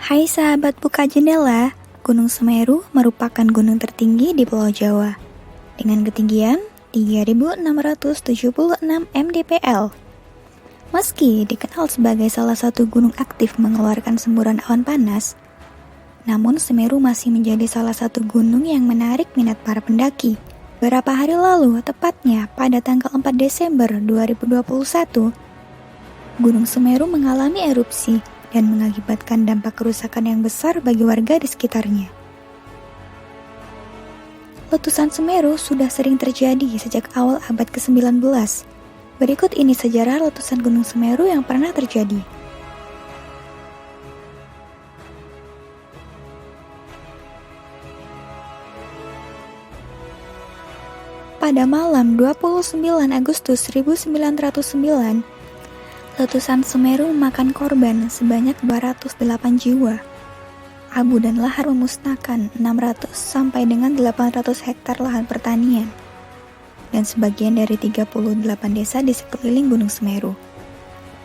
Hai sahabat buka jendela, Gunung Semeru merupakan gunung tertinggi di Pulau Jawa dengan ketinggian 3.676 mdpl. Meski dikenal sebagai salah satu gunung aktif mengeluarkan semburan awan panas, namun Semeru masih menjadi salah satu gunung yang menarik minat para pendaki. Beberapa hari lalu, tepatnya pada tanggal 4 Desember 2021, Gunung Semeru mengalami erupsi dan mengakibatkan dampak kerusakan yang besar bagi warga di sekitarnya. Letusan Semeru sudah sering terjadi sejak awal abad ke-19. Berikut ini sejarah letusan Gunung Semeru yang pernah terjadi. Pada malam 29 Agustus 1909, letusan Semeru memakan korban sebanyak 208 jiwa. Abu dan lahar memusnahkan 600 sampai dengan 800 hektar lahan pertanian dan sebagian dari 38 desa di sekeliling Gunung Semeru.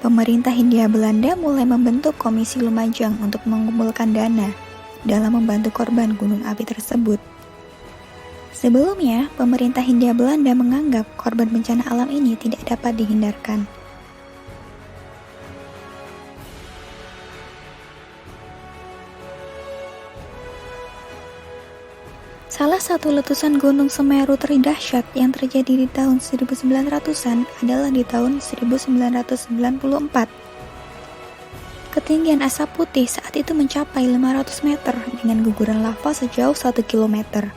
Pemerintah Hindia Belanda mulai membentuk Komisi Lumajang untuk mengumpulkan dana dalam membantu korban gunung api tersebut. Sebelumnya, pemerintah Hindia Belanda menganggap korban bencana alam ini tidak dapat dihindarkan. Salah satu letusan Gunung Semeru terdahsyat yang terjadi di tahun 1900-an adalah di tahun 1994. Ketinggian asap putih saat itu mencapai 500 meter dengan guguran lava sejauh 1 km.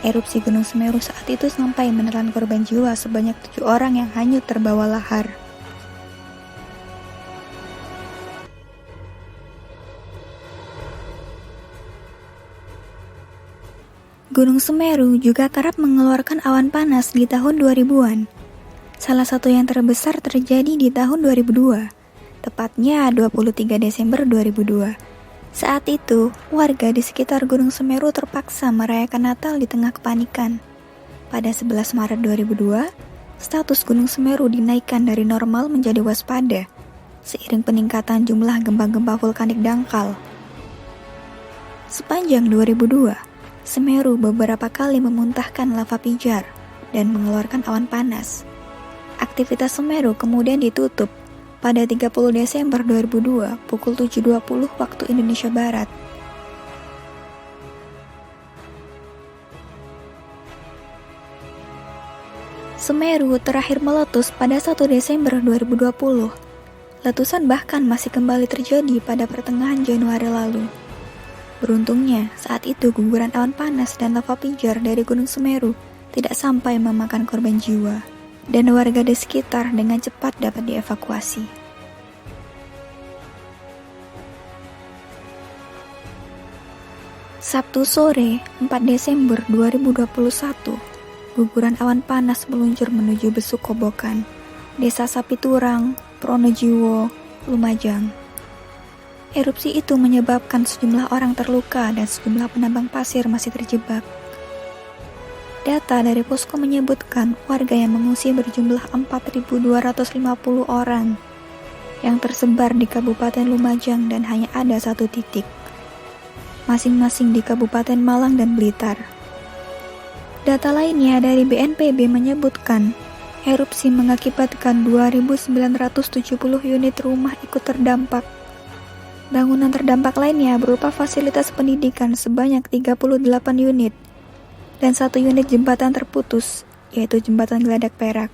Erupsi Gunung Semeru saat itu sampai menelan korban jiwa sebanyak 7 orang yang hanyut terbawa lahar. Gunung Semeru juga kerap mengeluarkan awan panas di tahun 2000-an. Salah satu yang terbesar terjadi di tahun 2002, tepatnya 23 Desember 2002. Saat itu, warga di sekitar Gunung Semeru terpaksa merayakan Natal di tengah kepanikan. Pada 11 Maret 2002, status Gunung Semeru dinaikkan dari normal menjadi waspada, seiring peningkatan jumlah gempa-gempa vulkanik dangkal. Sepanjang 2002, Semeru beberapa kali memuntahkan lava pijar dan mengeluarkan awan panas. Aktivitas Semeru kemudian ditutup pada 30 Desember 2002 pukul 7.20 waktu Indonesia Barat. Semeru terakhir meletus pada 1 Desember 2020. Letusan bahkan masih kembali terjadi pada pertengahan Januari lalu. Beruntungnya, saat itu guguran awan panas dan lava pijar dari Gunung Semeru tidak sampai memakan korban jiwa, dan warga di sekitar dengan cepat dapat dievakuasi. Sabtu sore, 4 Desember 2021, guguran awan panas meluncur menuju Besuk Kobokan, Desa Sapiturang, Pronojiwo, Lumajang. Erupsi itu menyebabkan sejumlah orang terluka dan sejumlah penambang pasir masih terjebak. Data dari Posko menyebutkan warga yang mengungsi berjumlah 4.250 orang yang tersebar di Kabupaten Lumajang dan hanya ada satu titik, masing-masing di Kabupaten Malang dan Blitar. Data lainnya dari BNPB menyebutkan erupsi mengakibatkan 2.970 unit rumah ikut terdampak. Bangunan terdampak lainnya berupa fasilitas pendidikan sebanyak 38 unit dan 1 unit jembatan terputus, yaitu jembatan Geladak Perak.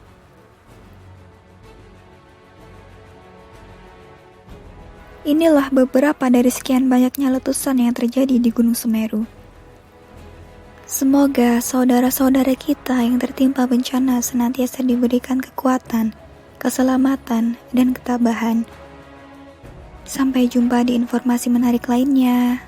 Inilah beberapa dari sekian banyaknya letusan yang terjadi di Gunung Semeru. Semoga saudara-saudara kita yang tertimpa bencana senantiasa diberikan kekuatan, keselamatan, dan ketabahan. Sampai jumpa di informasi menarik lainnya.